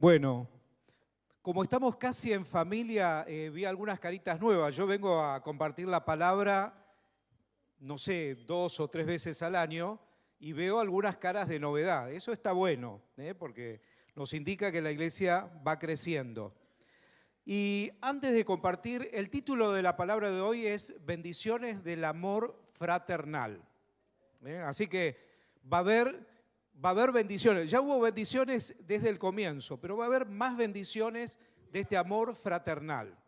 Bueno, como estamos casi en familia, vi algunas caritas nuevas. Yo vengo a compartir la palabra, no sé, 2 o 3 veces al año y veo algunas caras de novedad. Eso está bueno, porque nos indica que la iglesia va creciendo. Y antes de compartir, el título de la palabra de hoy es Bendiciones del amor fraternal. Así que va a haber bendiciones. Ya hubo bendiciones desde el comienzo, pero va a haber más bendiciones de este amor fraternal.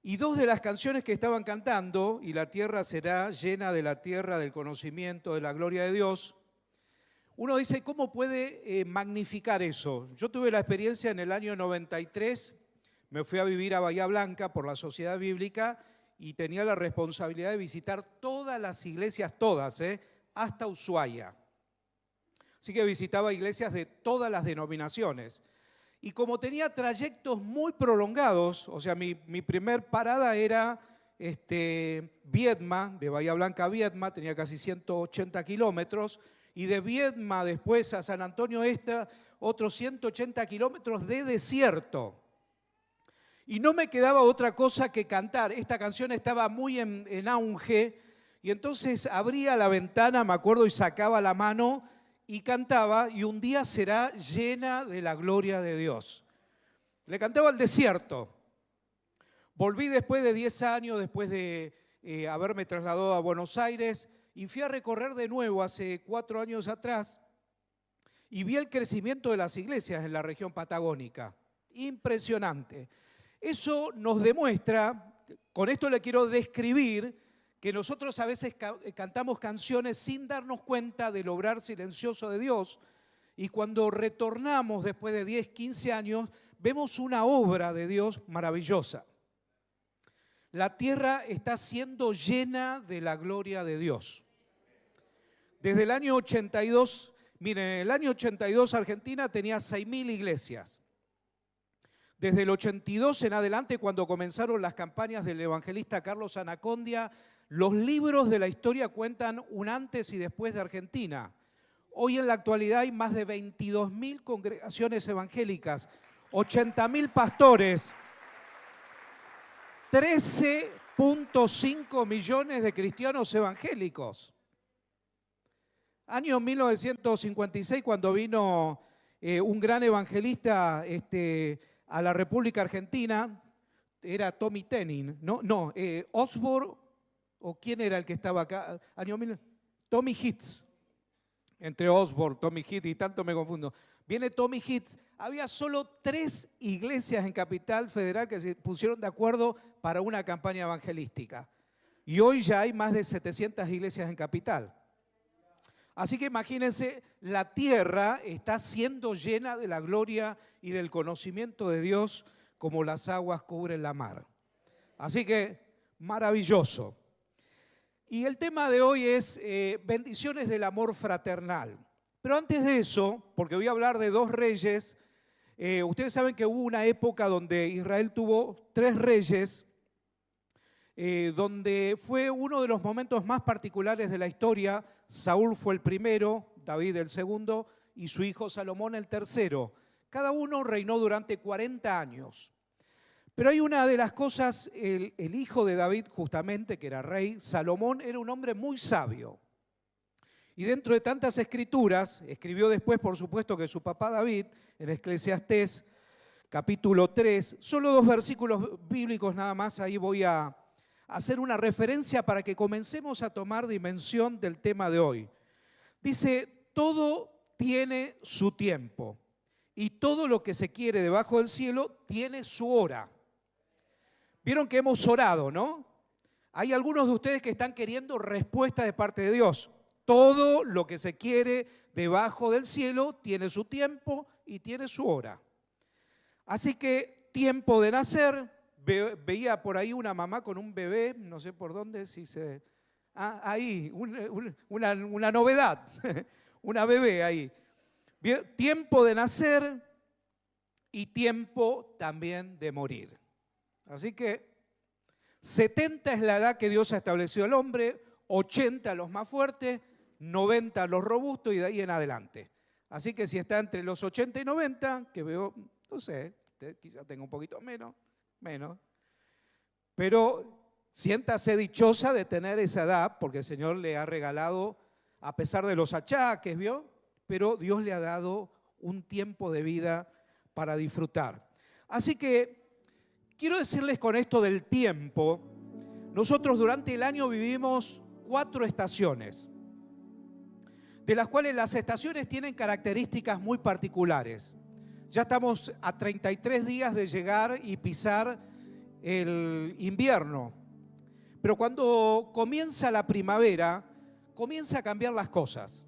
Y 2 de las canciones que estaban cantando, y la tierra será llena de la tierra del conocimiento de la gloria de Dios, uno dice, ¿cómo puede magnificar eso? Yo tuve la experiencia en el año 93, me fui a vivir a Bahía Blanca por la Sociedad Bíblica y tenía la responsabilidad de visitar todas las iglesias, todas, hasta Ushuaia. Así que visitaba iglesias de todas las denominaciones. Y como tenía trayectos muy prolongados, o sea, mi primer parada era Viedma, de Bahía Blanca a Viedma, tenía casi 180 kilómetros, y de Viedma después a San Antonio Este, otros 180 kilómetros de desierto. Y no me quedaba otra cosa que cantar. Esta canción estaba muy en auge, y entonces abría la ventana, me acuerdo, y sacaba la mano, y cantaba, y un día será llena de la gloria de Dios. Le cantaba al desierto. Volví después de 10 años, después de haberme trasladado a Buenos Aires, y fui a recorrer de nuevo hace 4 años atrás, y vi el crecimiento de las iglesias en la región patagónica. Impresionante. Eso nos demuestra, con esto le quiero describir, que nosotros a veces cantamos canciones sin darnos cuenta del obrar silencioso de Dios, y cuando retornamos después de 10, 15 años, vemos una obra de Dios maravillosa. La tierra está siendo llena de la gloria de Dios. Desde el año 82, miren, en el año 82 Argentina tenía 6.000 iglesias. Desde el 82 en adelante, cuando comenzaron las campañas del evangelista Carlos Anacondia, los libros de la historia cuentan un antes y después de Argentina. Hoy en la actualidad hay más de 22.000 congregaciones evangélicas, 80.000 pastores, 13.5 millones de cristianos evangélicos. Año 1956, cuando vino un gran evangelista a la República Argentina, era Tommy Tenin, Osborne, ¿o quién era el que estaba acá? Tommy Hitz. Entre Osborne, Tommy Hitz y tanto me confundo. Viene Tommy Hitz. Había solo 3 iglesias en Capital Federal que se pusieron de acuerdo para una campaña evangelística. Y hoy ya hay más de 700 iglesias en Capital. Así que imagínense, la tierra está siendo llena de la gloria y del conocimiento de Dios como las aguas cubren la mar. Así que maravilloso. Y el tema de hoy es bendiciones del amor fraternal. Pero antes de eso, porque voy a hablar de 2 reyes, ustedes saben que hubo una época donde Israel tuvo 3 reyes, donde fue uno de los momentos más particulares de la historia. Saúl fue el primero, David el segundo y su hijo Salomón el tercero. Cada uno reinó durante 40 años. Pero hay una de las cosas, el hijo de David justamente, que era rey, Salomón, era un hombre muy sabio. Y dentro de tantas escrituras, escribió después, por supuesto, que su papá David, en Eclesiastés, capítulo 3, solo 2 versículos bíblicos nada más, ahí voy a hacer una referencia para que comencemos a tomar dimensión del tema de hoy. Dice, todo tiene su tiempo y todo lo que se quiere debajo del cielo tiene su hora. Vieron que hemos orado, ¿no? Hay algunos de ustedes que están queriendo respuesta de parte de Dios. Todo lo que se quiere debajo del cielo tiene su tiempo y tiene su hora. Así que tiempo de nacer, veía por ahí una mamá con un bebé, no sé por dónde, si se... ahí, una novedad, una bebé ahí. Tiempo de nacer y tiempo también de morir. Así que 70 es la edad que Dios ha establecido al hombre, 80 los más fuertes, 90 los robustos y de ahí en adelante. Así que si está entre los 80 y 90, que veo, no sé, usted quizá tenga un poquito menos, pero siéntase dichosa de tener esa edad, porque el Señor le ha regalado, a pesar de los achaques, ¿vio? Pero Dios le ha dado un tiempo de vida para disfrutar. Así que quiero decirles con esto del tiempo, nosotros durante el año vivimos 4 estaciones, de las cuales las estaciones tienen características muy particulares. Ya estamos a 33 días de llegar y pisar el invierno, pero cuando comienza la primavera, comienza a cambiar las cosas.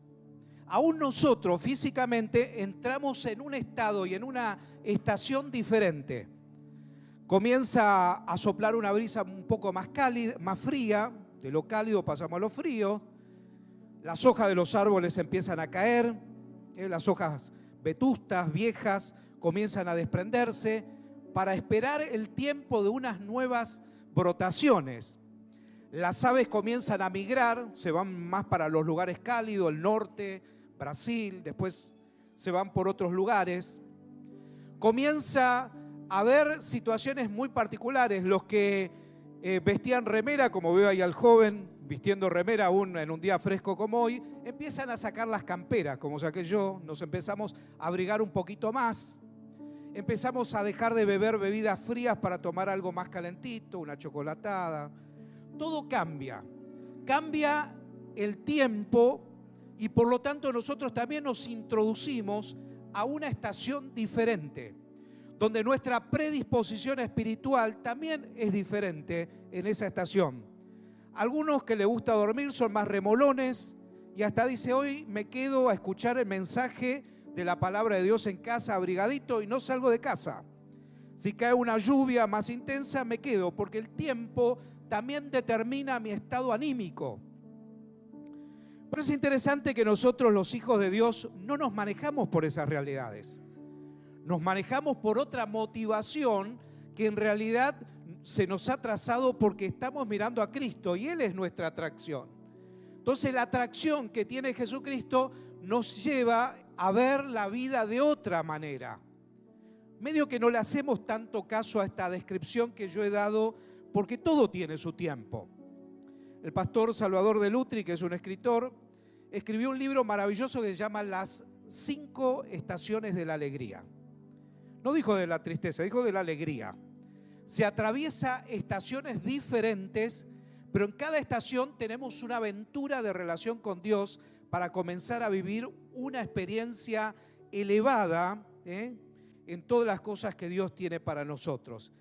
Aún nosotros físicamente entramos en un estado y en una estación diferente. Comienza a soplar una brisa un poco más cálida, más fría, de lo cálido pasamos a lo frío. Las hojas de los árboles empiezan a caer, las hojas vetustas, viejas, comienzan a desprenderse para esperar el tiempo de unas nuevas brotaciones. Las aves comienzan a migrar, se van más para los lugares cálidos, el norte, Brasil, después se van por otros lugares. Comienza a haber situaciones muy particulares. Los que vestían remera, como veo ahí al joven vistiendo remera aún en un día fresco como hoy, empiezan a sacar las camperas, como saqué yo, nos empezamos a abrigar un poquito más. Empezamos a dejar de beber bebidas frías para tomar algo más calentito, una chocolatada. Todo cambia, cambia el tiempo y por lo tanto nosotros también nos introducimos a una estación diferente, donde nuestra predisposición espiritual también es diferente en esa estación. Algunos que les gusta dormir son más remolones y hasta dice, hoy me quedo a escuchar el mensaje de la palabra de Dios en casa, abrigadito, y no salgo de casa. Si cae una lluvia más intensa, me quedo, porque el tiempo también determina mi estado anímico. Pero es interesante que nosotros, los hijos de Dios, no nos manejamos por esas realidades. Nos manejamos por otra motivación que en realidad se nos ha trazado porque estamos mirando a Cristo y Él es nuestra atracción. Entonces la atracción que tiene Jesucristo nos lleva a ver la vida de otra manera. Medio que no le hacemos tanto caso a esta descripción que yo he dado porque todo tiene su tiempo. El pastor Salvador de Lutri, que es un escritor, escribió un libro maravilloso que se llama Las 5 estaciones de la alegría. No dijo de la tristeza, dijo de la alegría. Se atraviesa estaciones diferentes, pero en cada estación tenemos una aventura de relación con Dios para comenzar a vivir una experiencia elevada en todas las cosas que Dios tiene para nosotros.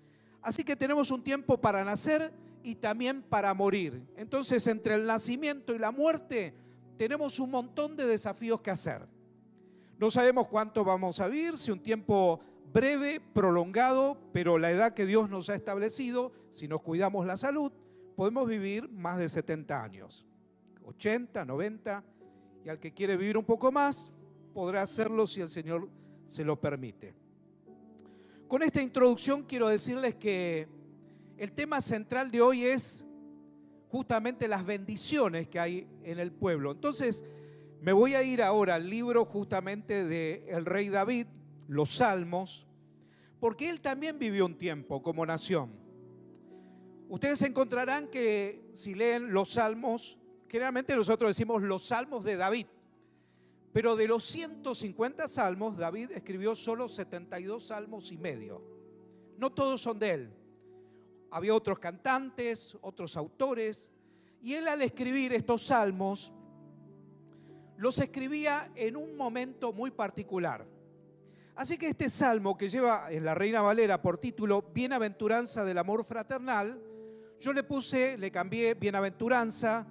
Así que tenemos un tiempo para nacer y también para morir. Entonces, entre el nacimiento y la muerte, tenemos un montón de desafíos que hacer. No sabemos cuánto vamos a vivir, si un tiempo breve, prolongado, pero la edad que Dios nos ha establecido, si nos cuidamos la salud, podemos vivir más de 70 años, 80, 90, y al que quiere vivir un poco más, podrá hacerlo si el Señor se lo permite. Con esta introducción quiero decirles que el tema central de hoy es justamente las bendiciones que hay en el pueblo. Entonces, me voy a ir ahora al libro justamente del rey David, los Salmos, porque él también vivió un tiempo como nación. Ustedes encontrarán que si leen los Salmos, generalmente nosotros decimos los Salmos de David, pero de los 150 salmos, David escribió solo 72 salmos y medio. No todos son de él. Había otros cantantes, otros autores, y él al escribir estos salmos, los escribía en un momento muy particular. Así que este salmo que lleva en la Reina Valera por título Bienaventuranza del amor fraternal, yo le cambié bienaventuranza,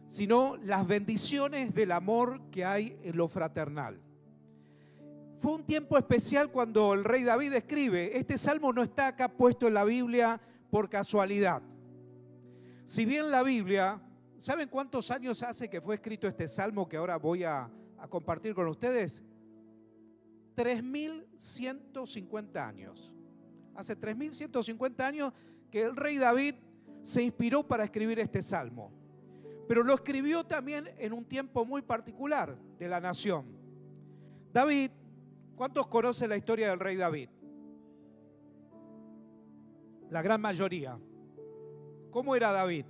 sino las bendiciones del amor que hay en lo fraternal. Fue un tiempo especial cuando el rey David escribe, este salmo no está acá puesto en la Biblia por casualidad. Si bien la Biblia, ¿saben cuántos años hace que fue escrito este salmo que ahora voy a compartir con ustedes? 3.150 años. Hace 3.150 años que el rey David se inspiró para escribir este salmo. Pero lo escribió también en un tiempo muy particular de la nación. David, ¿cuántos conocen la historia del rey David? La gran mayoría. ¿Cómo era David?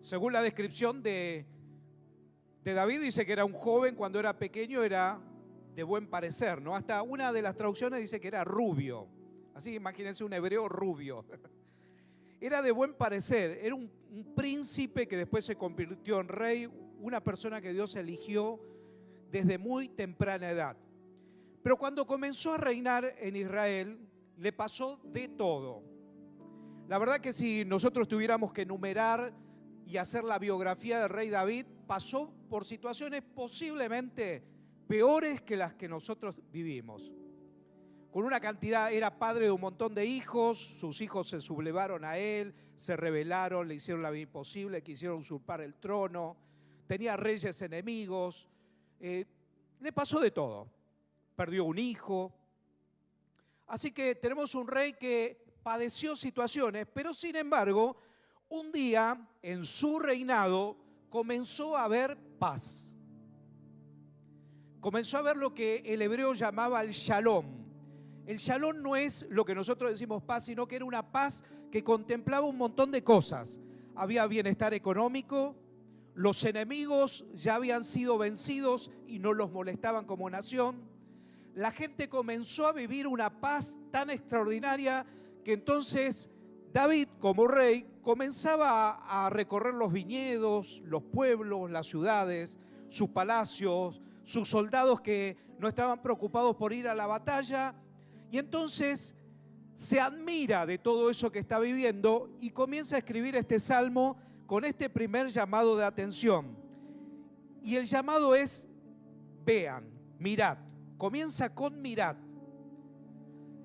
Según la descripción de David, dice que era un joven, cuando era pequeño era de buen parecer, ¿no? Hasta una de las traducciones dice que era rubio. Así que imagínense un hebreo rubio. Era de buen parecer, era un príncipe que después se convirtió en rey, una persona que Dios eligió desde muy temprana edad. Pero cuando comenzó a reinar en Israel, le pasó de todo. La verdad que si nosotros tuviéramos que enumerar y hacer la biografía del rey David, pasó por situaciones posiblemente peores que las que nosotros vivimos. Con una cantidad, era padre de un montón de hijos, sus hijos se sublevaron a él, se rebelaron, le hicieron la vida imposible, quisieron usurpar el trono, tenía reyes enemigos, le pasó de todo, perdió un hijo. Así que tenemos un rey que padeció situaciones, pero sin embargo, un día en su reinado comenzó a haber paz. Comenzó a haber lo que el hebreo llamaba el shalom. El shalom no es lo que nosotros decimos paz, sino que era una paz que contemplaba un montón de cosas. Había bienestar económico, los enemigos ya habían sido vencidos y no los molestaban como nación. La gente comenzó a vivir una paz tan extraordinaria que entonces David, como rey, comenzaba a recorrer los viñedos, los pueblos, las ciudades, sus palacios, sus soldados que no estaban preocupados por ir a la batalla. Y entonces se admira de todo eso que está viviendo y comienza a escribir este salmo con este primer llamado de atención. Y el llamado es: vean, mirad. Comienza con mirad.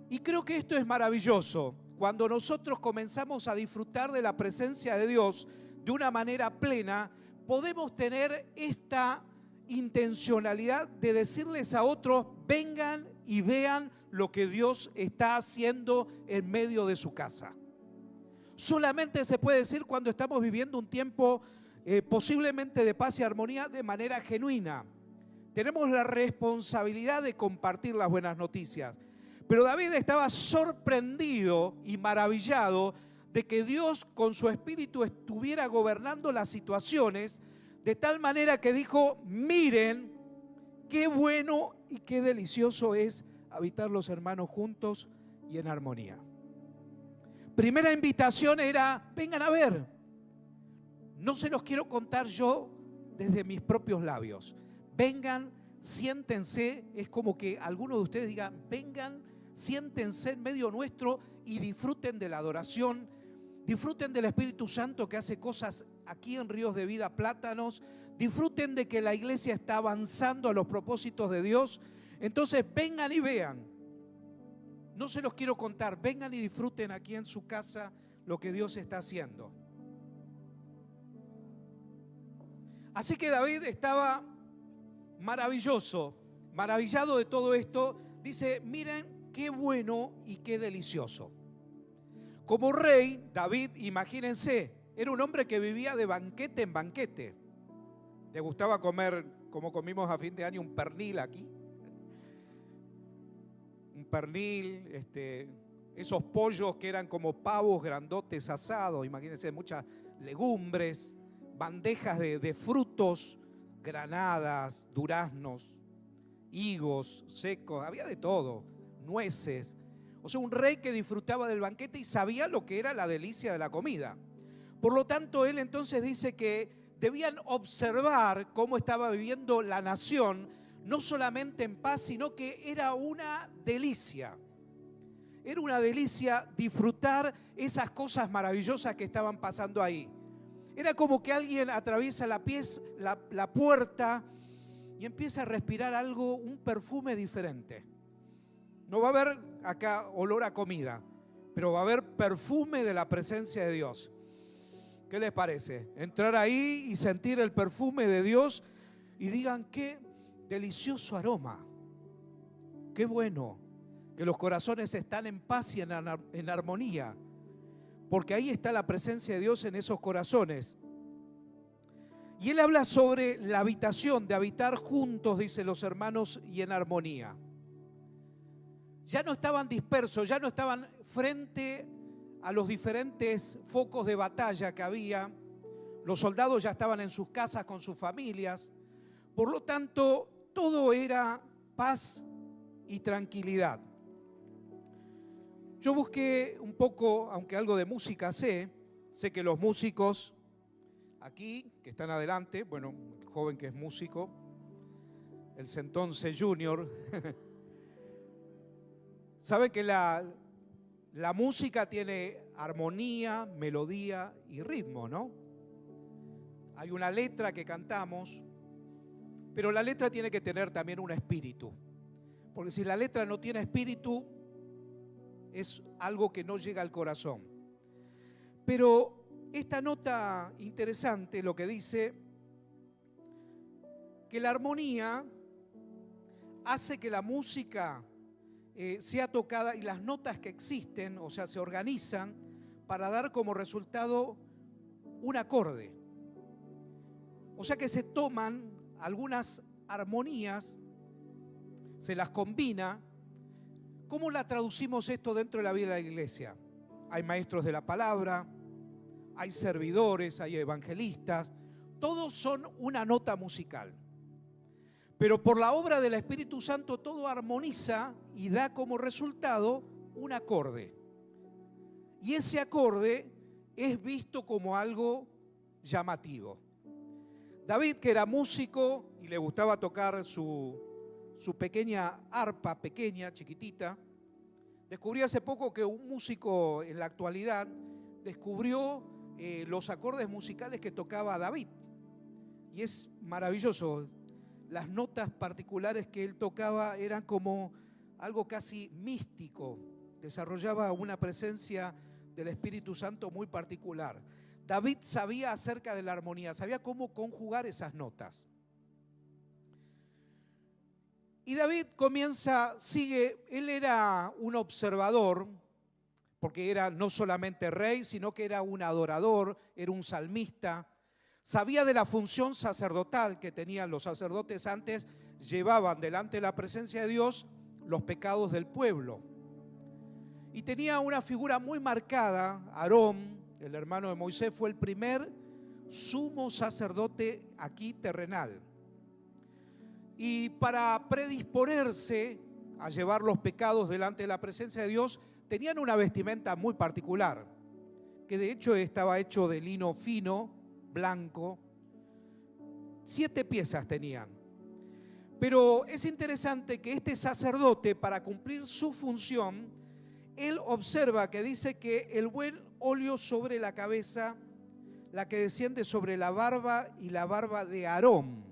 Y creo que esto es maravilloso. Cuando nosotros comenzamos a disfrutar de la presencia de Dios de una manera plena, podemos tener esta intencionalidad de decirles a otros: vengan y vean lo que Dios está haciendo en medio de su casa. Solamente se puede decir cuando estamos viviendo un tiempo posiblemente de paz y armonía de manera genuina. Tenemos la responsabilidad de compartir las buenas noticias. Pero David estaba sorprendido y maravillado de que Dios con su espíritu estuviera gobernando las situaciones de tal manera que dijo: miren qué bueno y qué delicioso es habitar los hermanos juntos y en armonía. Primera invitación era: vengan a ver. No se los quiero contar yo desde mis propios labios. Vengan, siéntense. Es como que algunos de ustedes digan: vengan, siéntense en medio nuestro y disfruten de la adoración, disfruten del Espíritu Santo que hace cosas aquí en Ríos de Vida Plátanos, disfruten de que la iglesia está avanzando a los propósitos de Dios. Entonces vengan y vean. No se los quiero contar, vengan y disfruten aquí en su casa lo que Dios está haciendo. Así que David estaba maravillado de todo esto. Dice: miren qué bueno y qué delicioso. Como rey, David, imagínense, era un hombre que vivía de banquete en banquete. Le gustaba comer, como comimos a fin de año, un pernil aquí. Un pernil, esos pollos que eran como pavos grandotes asados, imagínense, muchas legumbres, bandejas de frutos, granadas, duraznos, higos secos, había de todo, nueces. O sea, un rey que disfrutaba del banquete y sabía lo que era la delicia de la comida. Por lo tanto, él entonces dice que debían observar cómo estaba viviendo la nación, no solamente en paz, sino que era una delicia. Era una delicia disfrutar esas cosas maravillosas que estaban pasando ahí. Era como que alguien atraviesa la puerta y empieza a respirar algo, un perfume diferente. No va a haber acá olor a comida, pero va a haber perfume de la presencia de Dios. ¿Qué les parece? Entrar ahí y sentir el perfume de Dios y digan: qué delicioso aroma, qué bueno, que los corazones están en paz y en armonía, porque ahí está la presencia de Dios en esos corazones. Y él habla sobre la habitación, de habitar juntos, dice, los hermanos, y en armonía. Ya no estaban dispersos, ya no estaban frente a los diferentes focos de batalla que había. Los soldados ya estaban en sus casas con sus familias. Por lo tanto, todo era paz y tranquilidad. Yo busqué un poco, aunque algo de música sé que los músicos aquí, que están adelante, bueno, el joven que es músico, el Centonce Junior, saben que la música tiene armonía, melodía y ritmo, ¿no? Hay una letra que cantamos, pero la letra tiene que tener también un espíritu. Porque si la letra no tiene espíritu, es algo que no llega al corazón. Pero esta nota interesante lo que dice, que la armonía hace que la música sea tocada y las notas que existen, o sea, se organizan para dar como resultado un acorde. O sea que se toman algunas armonías, se las combina. ¿Cómo la traducimos esto dentro de la vida de la iglesia? Hay maestros de la palabra, hay servidores, hay evangelistas, todos son una nota musical. Pero por la obra del Espíritu Santo todo armoniza y da como resultado un acorde. Y ese acorde es visto como algo llamativo. David, que era músico y le gustaba tocar su pequeña arpa, pequeña, chiquitita, descubrió hace poco que un músico en la actualidad descubrió los acordes musicales que tocaba David. Y es maravilloso. Las notas particulares que él tocaba eran como algo casi místico. Desarrollaba una presencia del Espíritu Santo muy particular. David sabía acerca de la armonía, sabía cómo conjugar esas notas. Y David él era un observador, porque era no solamente rey, sino que era un adorador, era un salmista. Sabía de la función sacerdotal que tenían los sacerdotes antes, llevaban delante de la presencia de Dios los pecados del pueblo. Y tenía una figura muy marcada, Aarón, el hermano de Moisés, fue el primer sumo sacerdote aquí terrenal. Y para predisponerse a llevar los pecados delante de la presencia de Dios, tenían una vestimenta muy particular, que de hecho estaba hecho de lino fino, blanco. 7 piezas tenían. Pero es interesante que este sacerdote, para cumplir su función, él observa que dice que el buen óleo sobre la cabeza, la que desciende sobre la barba y la barba de Aarón.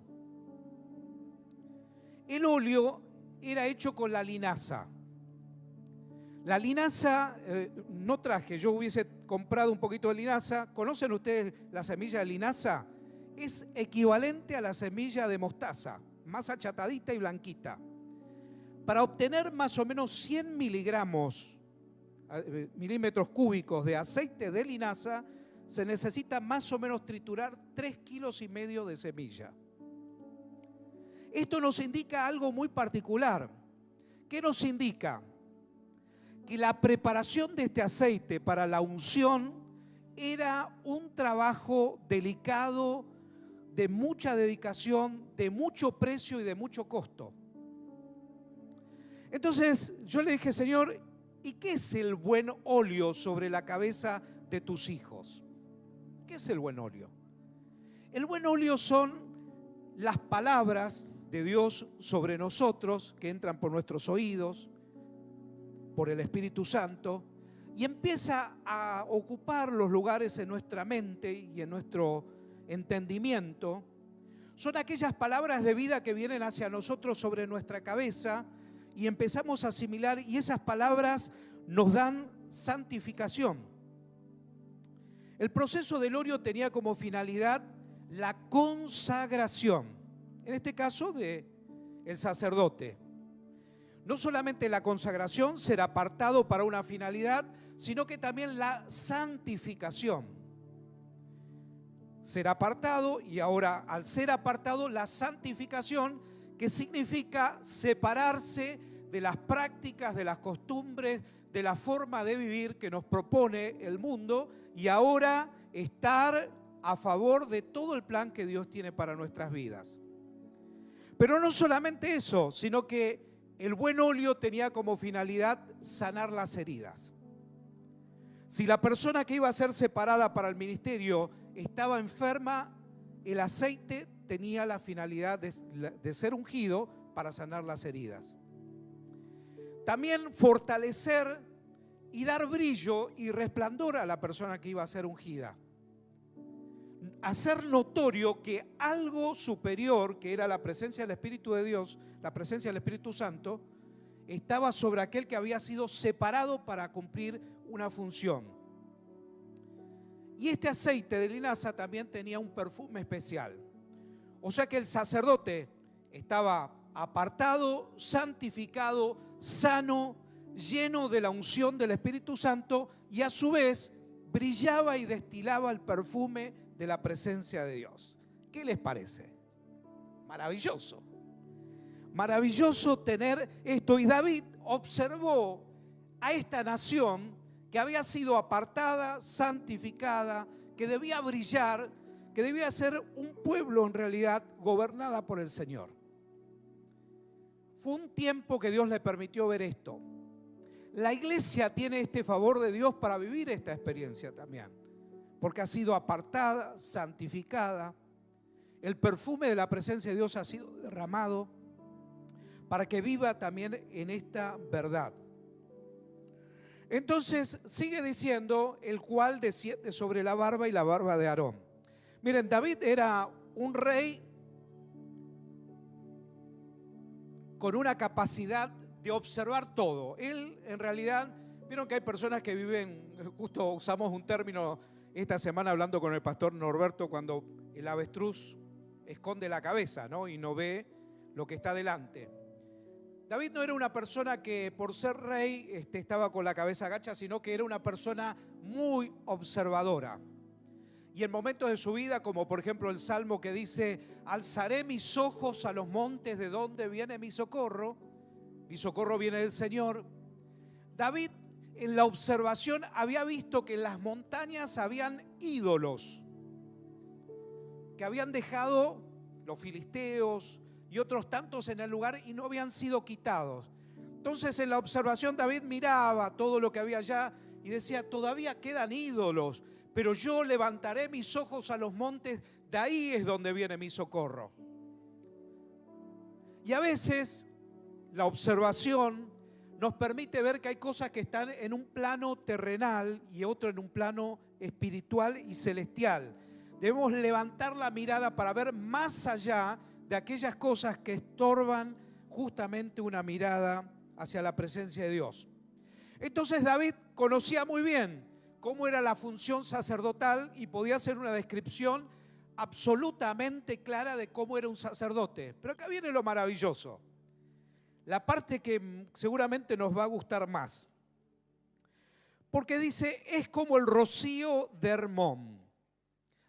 El óleo era hecho con la linaza. La linaza, no traje, yo hubiese comprado un poquito de linaza. ¿Conocen ustedes la semilla de linaza? Es equivalente a la semilla de mostaza, más achatadita y blanquita. Para obtener más o menos 100 milímetros cúbicos de aceite de linaza, se necesita más o menos triturar 3,5 kilos de semilla. Esto nos indica algo muy particular. ¿Qué nos indica? Que la preparación de este aceite para la unción era un trabajo delicado, de mucha dedicación, de mucho precio y de mucho costo. Entonces yo le dije, Señor, ¿y qué es el buen óleo sobre la cabeza de tus hijos? ¿Qué es el buen óleo? El buen óleo son las palabras de Dios sobre nosotros que entran por nuestros oídos, por el Espíritu Santo, y empieza a ocupar los lugares en nuestra mente y en nuestro entendimiento. Son aquellas palabras de vida que vienen hacia nosotros sobre nuestra cabeza y empezamos a asimilar, y esas palabras nos dan santificación. El proceso del óleo tenía como finalidad la consagración, en este caso del sacerdote. No solamente la consagración, ser apartado para una finalidad, sino que también la santificación. ser apartado, y ahora al ser apartado, la santificación, que significa separarse de las prácticas, de las costumbres, de la forma de vivir que nos propone el mundo, y ahora estar a favor de todo el plan que Dios tiene para nuestras vidas. Pero no solamente eso, sino que el buen óleo tenía como finalidad sanar las heridas. Si la persona que iba a ser separada para el ministerio estaba enferma, el aceite tenía la finalidad de ser ungido para sanar las heridas. También fortalecer y dar brillo y resplandor a la persona que iba a ser ungida. Hacer notorio que algo superior, que era la presencia del Espíritu de Dios, la presencia del Espíritu Santo, estaba sobre aquel que había sido separado para cumplir una función. Y este aceite de linaza también tenía un perfume especial. O sea que el sacerdote estaba apartado, santificado, sano, lleno de la unción del Espíritu Santo, y a su vez brillaba y destilaba el perfume de la presencia de Dios. ¿Qué les parece? Maravilloso. Maravilloso tener esto. Y David observó a esta nación que había sido apartada, santificada, que debía brillar, que debía ser un pueblo en realidad gobernada por el Señor. Fue un tiempo que Dios le permitió ver esto. La iglesia tiene este favor de Dios para vivir esta experiencia también, porque ha sido apartada, santificada. El perfume de la presencia de Dios ha sido derramado para que viva también en esta verdad. Entonces sigue diciendo, el cual desciende sobre la barba y la barba de Aarón. Miren, David era un rey con una capacidad de observar todo. Él, en realidad, vieron que hay personas que viven, justo usamos un término esta semana hablando con el pastor Norberto, cuando el avestruz esconde la cabeza, ¿no? Y no ve lo que está delante. David no era una persona que por ser rey estaba con la cabeza agacha, sino que era una persona muy observadora. Y en momentos de su vida, como por ejemplo el Salmo que dice, alzaré mis ojos a los montes, ¿de dónde viene mi socorro? Mi socorro viene del Señor. David, en la observación, había visto que en las montañas habían ídolos que habían dejado los filisteos y otros tantos en el lugar y no habían sido quitados. Entonces, en la observación, David miraba todo lo que había allá y decía, todavía quedan ídolos, pero yo levantaré mis ojos a los montes, de ahí es donde viene mi socorro. Y a veces la observación nos permite ver que hay cosas que están en un plano terrenal y otro en un plano espiritual y celestial. Debemos levantar la mirada para ver más allá de aquellas cosas que estorban justamente una mirada hacia la presencia de Dios. Entonces David conocía muy bien cómo era la función sacerdotal y podía hacer una descripción absolutamente clara de cómo era un sacerdote. Pero acá viene lo maravilloso, la parte que seguramente nos va a gustar más. Porque dice, es como el rocío de Hermón.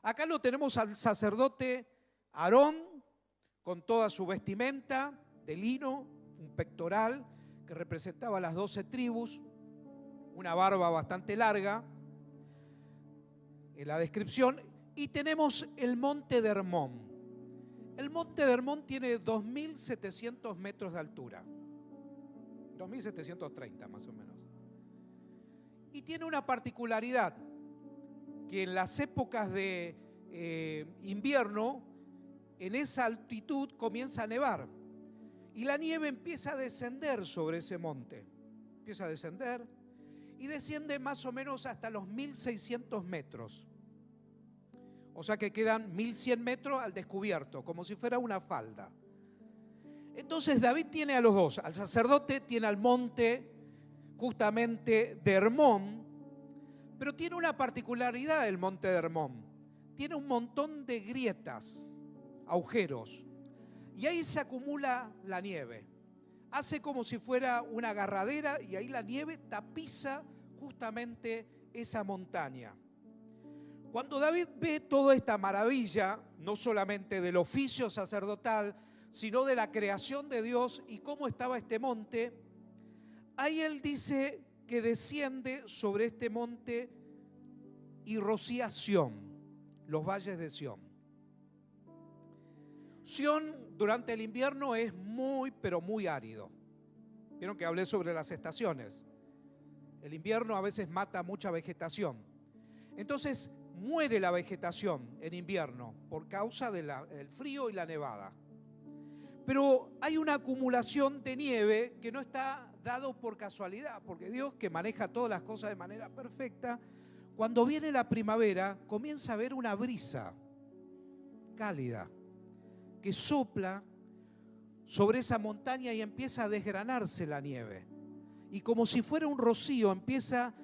Acá lo tenemos al sacerdote Aarón con toda su vestimenta de lino, un pectoral que representaba las 12 tribus, una barba bastante larga en la descripción, y tenemos el monte de Hermón. El monte de Hermón tiene 2.700 metros de altura, 2.730 más o menos, y tiene una particularidad, que en las épocas de invierno, en esa altitud comienza a nevar y la nieve empieza a descender sobre ese monte. Empieza a descender y desciende más o menos hasta los 1.600 metros. O sea que quedan 1.100 metros al descubierto, como si fuera una falda. Entonces David tiene a los dos, al sacerdote tiene al monte justamente de Hermón, pero tiene una particularidad el monte de Hermón. Tiene un montón de grietas, agujeros, y ahí se acumula la nieve. Hace como si fuera una agarradera y ahí la nieve tapiza justamente esa montaña. Cuando David ve toda esta maravilla, no solamente del oficio sacerdotal, sino de la creación de Dios y cómo estaba este monte, ahí él dice que desciende sobre este monte y rocía Sión, los valles de Sión. Sión durante el invierno es muy, pero muy árido. Vieron que hablé sobre las estaciones. El invierno a veces mata mucha vegetación. Entonces muere la vegetación en invierno por causa del frío y la nevada. Pero hay una acumulación de nieve que no está dado por casualidad, porque Dios, que maneja todas las cosas de manera perfecta, cuando viene la primavera comienza a haber una brisa cálida que sopla sobre esa montaña y empieza a desgranarse la nieve. Y como si fuera un rocío empieza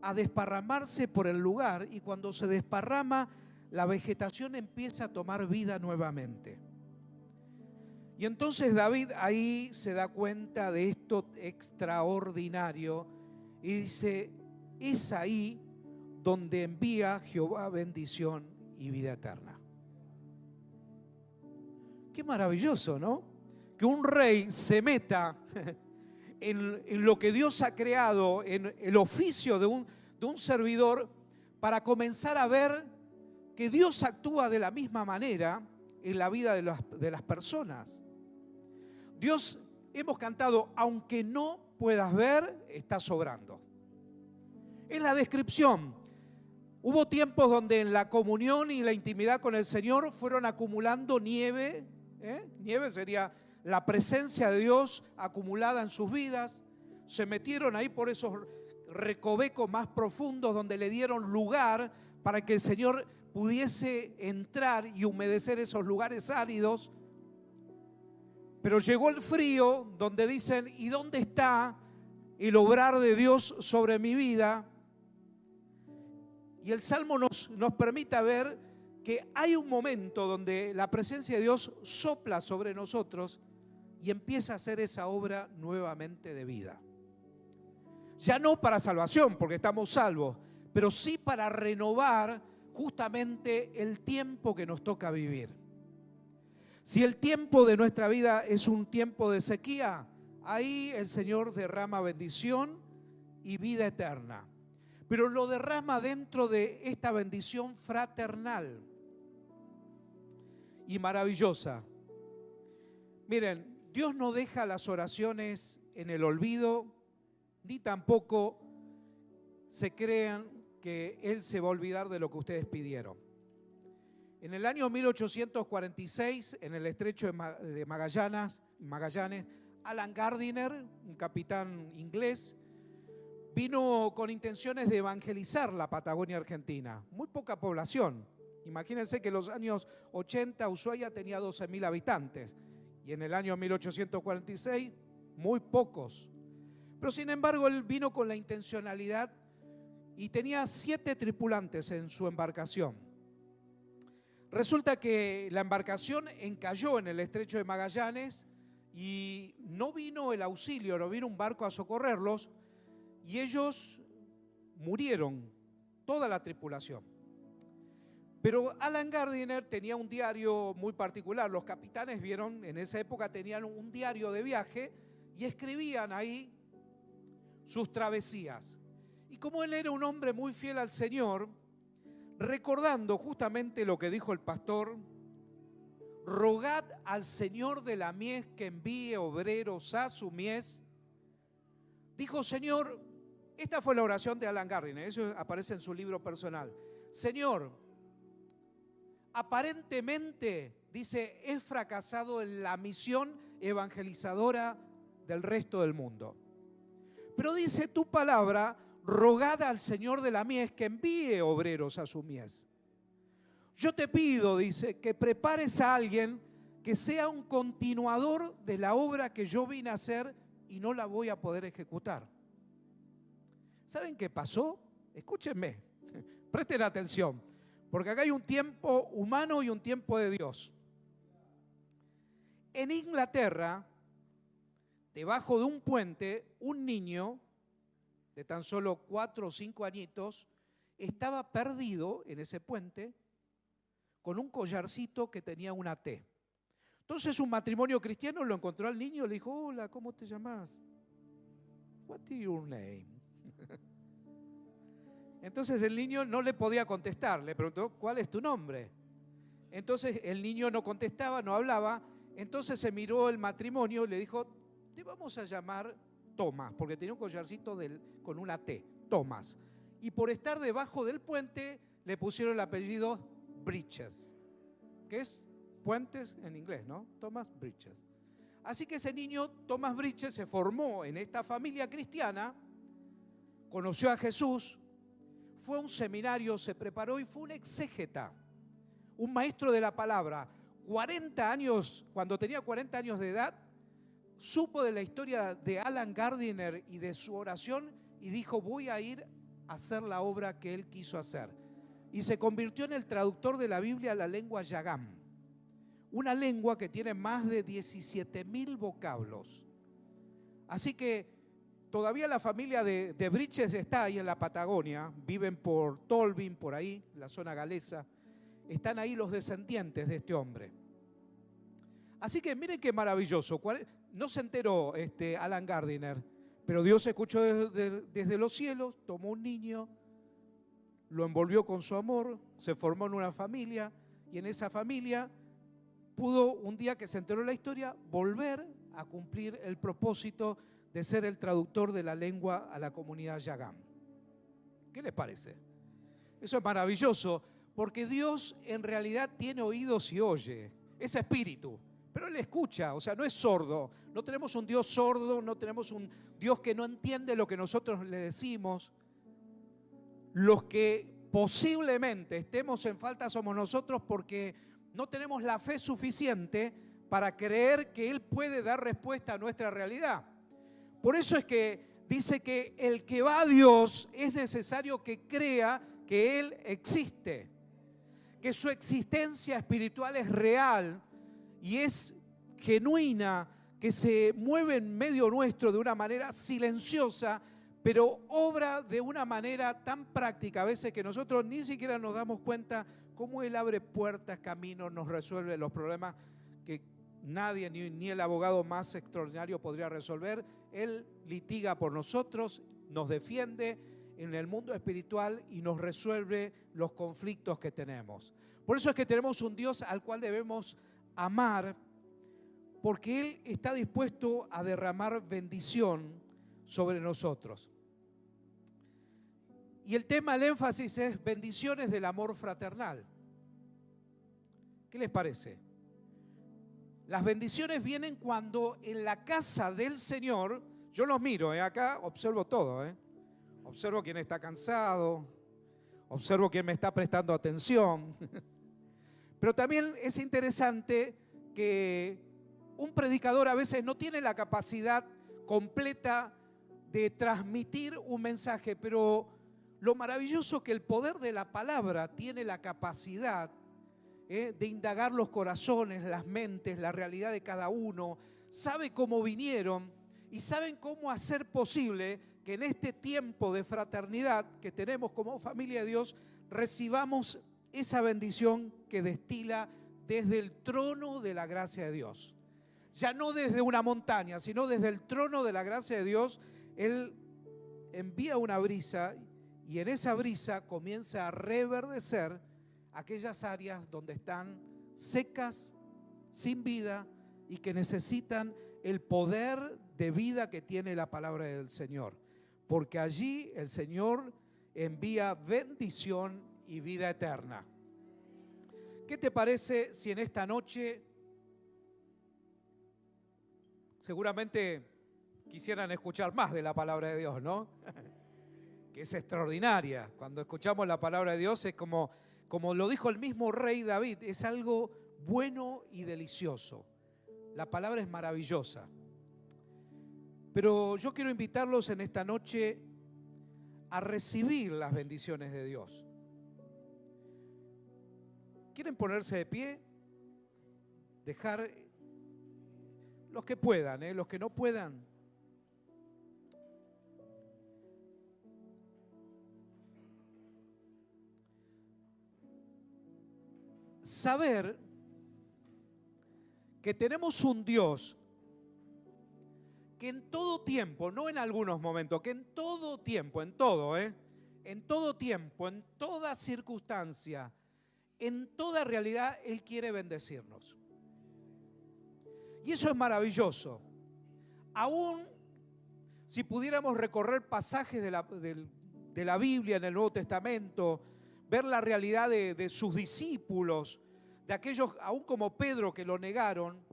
a desparramarse por el lugar, y cuando se desparrama la vegetación empieza a tomar vida nuevamente. Y entonces David ahí se da cuenta de esto extraordinario y dice: es ahí donde envía Jehová bendición y vida eterna. Qué maravilloso, ¿no? Que un rey se meta en lo que Dios ha creado, en el oficio de un servidor, para comenzar a ver que Dios actúa de la misma manera en la vida de las personas. Dios, hemos cantado, aunque no puedas ver, está sobrando. Es la descripción. Hubo tiempos donde en la comunión y la intimidad con el Señor fueron acumulando nieve. Nieve sería la presencia de Dios acumulada en sus vidas. Se metieron ahí por esos recovecos más profundos donde le dieron lugar para que el Señor pudiese entrar y humedecer esos lugares áridos. Pero llegó el frío donde dicen: ¿y dónde está el obrar de Dios sobre mi vida? Y el Salmo nos permite ver que hay un momento donde la presencia de Dios sopla sobre nosotros y empieza a hacer esa obra nuevamente de vida. Ya no para salvación, porque estamos salvos, pero sí para renovar justamente el tiempo que nos toca vivir. Si el tiempo de nuestra vida es un tiempo de sequía, ahí el Señor derrama bendición y vida eterna. Pero lo derrama dentro de esta bendición fraternal y maravillosa. Miren, Dios no deja las oraciones en el olvido, ni tampoco se crean que Él se va a olvidar de lo que ustedes pidieron. En el año 1846, en el estrecho de Magallanes, Allen Gardiner, un capitán inglés, vino con intenciones de evangelizar la Patagonia Argentina. Muy poca población. Imagínense que en los años 80 Ushuaia tenía 12.000 habitantes y en el año 1846 muy pocos. Pero sin embargo él vino con la intencionalidad y tenía 7 tripulantes en su embarcación. Resulta que la embarcación encalló en el estrecho de Magallanes y no vino el auxilio, no vino un barco a socorrerlos y ellos murieron, toda la tripulación. Pero Allen Gardiner tenía un diario muy particular. Los capitanes vieron, en esa época tenían un diario de viaje y escribían ahí sus travesías. Y como él era un hombre muy fiel al Señor, recordando justamente lo que dijo el pastor: rogad al Señor de la mies que envíe obreros a su mies, dijo: Señor, esta fue la oración de Allen Gardiner, eso aparece en su libro personal. Señor, aparentemente, dice, he fracasado en la misión evangelizadora del resto del mundo. Pero dice tu palabra: rogad al Señor de la mies que envíe obreros a su mies. Yo te pido, dice, que prepares a alguien que sea un continuador de la obra que yo vine a hacer y no la voy a poder ejecutar. ¿Saben qué pasó? Escúchenme, presten atención, porque acá hay un tiempo humano y un tiempo de Dios. En Inglaterra, debajo de un puente, un niño de tan solo 4 o 5 añitos estaba perdido en ese puente con un collarcito que tenía una T. Entonces un matrimonio cristiano lo encontró al niño y le dijo, hola, ¿cómo te llamas? What is your name? Entonces el niño no le podía contestar, le preguntó, ¿cuál es tu nombre? Entonces el niño no contestaba, no hablaba, entonces se miró el matrimonio y le dijo, te vamos a llamar Tomás, porque tenía un collarcito con una T, Tomás. Y por estar debajo del puente le pusieron el apellido Bridges, que es puentes en inglés, ¿no? Thomas Bridges. Así que ese niño, Thomas Bridges, se formó en esta familia cristiana, conoció a Jesús, fue a un seminario, se preparó y fue un exégeta, un maestro de la palabra. 40 años, cuando tenía 40 años de edad, supo de la historia de Alan Gardiner y de su oración y dijo, voy a ir a hacer la obra que él quiso hacer. Y se convirtió en el traductor de la Biblia a la lengua Yagam, una lengua que tiene más de 17.000 vocablos. Así que todavía la familia de Bridges está ahí en la Patagonia, viven por Tolvin, por ahí, la zona galesa. Están ahí los descendientes de este hombre. Así que miren qué maravilloso. No se enteró Alan Gardiner, pero Dios escuchó desde los cielos, tomó un niño, lo envolvió con su amor, se formó en una familia y en esa familia pudo, un día que se enteró la historia, volver a cumplir el propósito de ser el traductor de la lengua a la comunidad Yagam. ¿Qué les parece? Eso es maravilloso, porque Dios en realidad tiene oídos y oye, es espíritu, pero Él escucha, o sea, no es sordo. No tenemos un Dios sordo, no tenemos un Dios que no entiende lo que nosotros le decimos. Los que posiblemente estemos en falta somos nosotros porque no tenemos la fe suficiente para creer que Él puede dar respuesta a nuestra realidad. Por eso es que dice que el que va a Dios es necesario que crea que Él existe, que su existencia espiritual es real y es genuina, que se mueve en medio nuestro de una manera silenciosa, pero obra de una manera tan práctica a veces que nosotros ni siquiera nos damos cuenta cómo Él abre puertas, caminos, nos resuelve los problemas que nadie, ni el abogado más extraordinario podría resolver. Él litiga por nosotros, nos defiende en el mundo espiritual y nos resuelve los conflictos que tenemos. Por eso es que tenemos un Dios al cual debemos amar, porque Él está dispuesto a derramar bendición sobre nosotros. Y el tema, el énfasis es bendiciones del amor fraternal. ¿Qué les parece? Las bendiciones vienen cuando en la casa del Señor, yo los miro, acá observo todo, observo quién está cansado, observo quién me está prestando atención. Pero también es interesante que un predicador a veces no tiene la capacidad completa de transmitir un mensaje, pero lo maravilloso es que el poder de la palabra tiene la capacidad de indagar los corazones, las mentes, la realidad de cada uno, sabe cómo vinieron y saben cómo hacer posible que en este tiempo de fraternidad que tenemos como familia de Dios, recibamos esa bendición que destila desde el trono de la gracia de Dios. Ya no desde una montaña, sino desde el trono de la gracia de Dios, Él envía una brisa y en esa brisa comienza a reverdecer aquellas áreas donde están secas, sin vida y que necesitan el poder de vida que tiene la palabra del Señor. Porque allí el Señor envía bendición y vida eterna. ¿Qué te parece si en esta noche, seguramente quisieran escuchar más de la palabra de Dios, ¿no? Que es extraordinaria. Cuando escuchamos la palabra de Dios es como lo dijo el mismo rey David, es algo bueno y delicioso. La palabra es maravillosa. Pero yo quiero invitarlos en esta noche a recibir las bendiciones de Dios. ¿Quieren ponerse de pie? Dejar los que puedan, los que no puedan. saber que tenemos un Dios que en todo tiempo, no en algunos momentos, que en todo tiempo, en todo tiempo, en toda circunstancia, en toda realidad, Él quiere bendecirnos. Y eso es maravilloso. Aún si pudiéramos recorrer pasajes de la Biblia en el Nuevo Testamento, ver la realidad de sus discípulos, de aquellos, aún como Pedro, que lo negaron.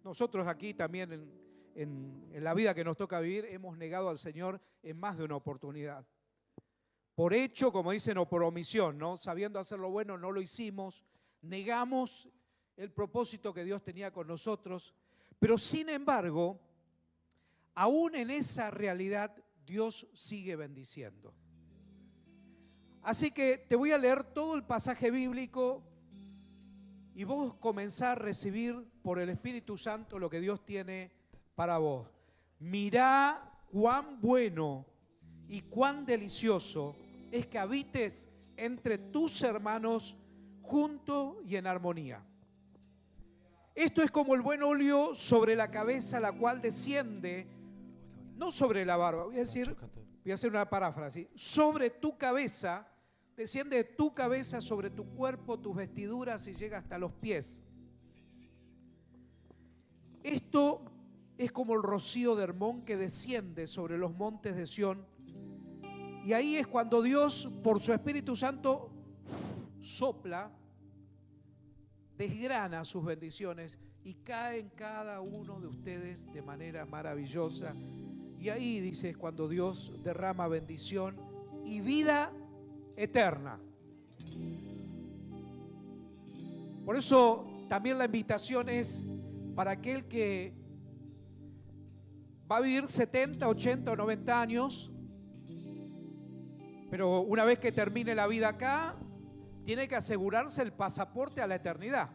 Nosotros aquí también en la vida que nos toca vivir hemos negado al Señor en más de una oportunidad. Por hecho, como dicen, o por omisión, ¿no? Sabiendo hacer lo bueno, no lo hicimos, negamos el propósito que Dios tenía con nosotros, pero sin embargo, aún en esa realidad, Dios sigue bendiciendo. Así que te voy a leer todo el pasaje bíblico y vos comenzás a recibir por el Espíritu Santo lo que Dios tiene para vos. Mirá cuán bueno y cuán delicioso es que habites entre tus hermanos juntos y en armonía. Esto es como el buen óleo sobre la cabeza, la cual desciende, no sobre la barba, voy a hacer una paráfrasis, sobre tu cabeza, desciende de tu cabeza sobre tu cuerpo, tus vestiduras y llega hasta los pies. Esto es como el rocío de Hermón que desciende sobre los montes de Sión. Y ahí es cuando Dios, por su Espíritu Santo, sopla, desgrana sus bendiciones y cae en cada uno de ustedes de manera maravillosa. Y ahí dice cuando Dios derrama bendición y vida eterna. Por eso también la invitación es para aquel que va a vivir 70, 80 o 90 años, pero una vez que termine la vida acá, tiene que asegurarse el pasaporte a la eternidad.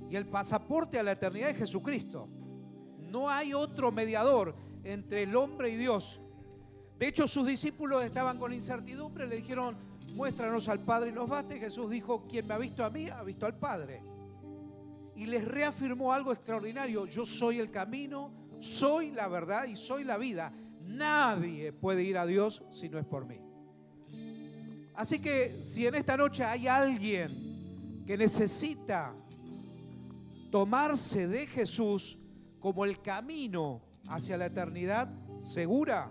Y el pasaporte a la eternidad es Jesucristo. No hay otro mediador entre el hombre y Dios. De hecho, sus discípulos estaban con incertidumbre, le dijeron, muéstranos al Padre y nos basta. Y Jesús dijo, quien me ha visto a mí, ha visto al Padre. Y les reafirmó algo extraordinario, yo soy el camino, soy la verdad y soy la vida. Nadie puede ir a Dios si no es por mí. Así que si en esta noche hay alguien que necesita tomarse de Jesús como el camino hacia la eternidad segura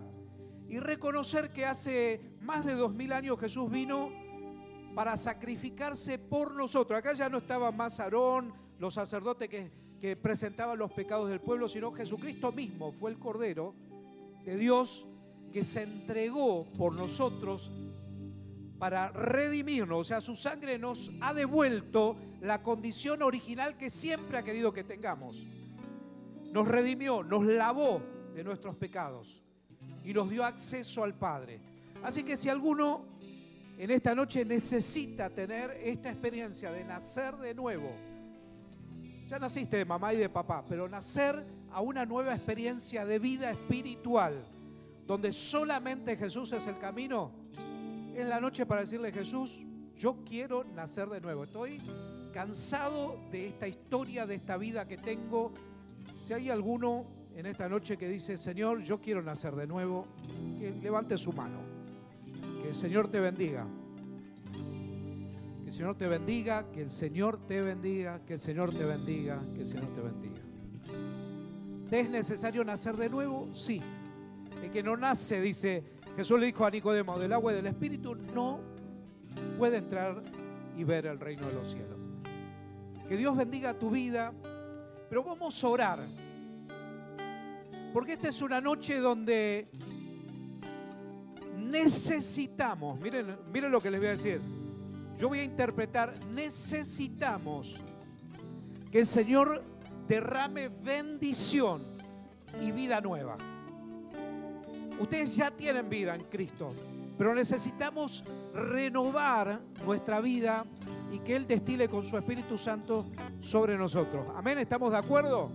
y reconocer que hace más de 2000 años Jesús vino para sacrificarse por nosotros. Acá ya no estaba más Aarón, los sacerdotes que presentaban los pecados del pueblo, sino Jesucristo mismo fue el Cordero de Dios que se entregó por nosotros para redimirnos. O sea, su sangre nos ha devuelto la condición original que siempre ha querido que tengamos. Nos redimió, nos lavó de nuestros pecados y nos dio acceso al Padre. Así que si alguno en esta noche necesita tener esta experiencia de nacer de nuevo, ya naciste de mamá y de papá, pero nacer a una nueva experiencia de vida espiritual, donde solamente Jesús es el camino, es la noche para decirle, Jesús, yo quiero nacer de nuevo. Estoy cansado de esta historia, de esta vida que tengo. Si hay alguno en esta noche que dice, Señor, yo quiero nacer de nuevo, que levante su mano. Que el Señor te bendiga. Que el Señor te bendiga, que el Señor te bendiga, que el Señor te bendiga, que el Señor te bendiga. ¿Te es necesario nacer de nuevo? Sí. El que no nace, dice, Jesús le dijo a Nicodemo, del agua y del Espíritu, no puede entrar y ver el reino de los cielos. Que Dios bendiga tu vida, pero vamos a orar. Porque esta es una noche donde necesitamos, miren lo que les voy a decir. Yo voy a interpretar, necesitamos que el Señor derrame bendición y vida nueva. Ustedes ya tienen vida en Cristo, pero necesitamos renovar nuestra vida y que Él destile con su Espíritu Santo sobre nosotros. Amén, ¿estamos de acuerdo?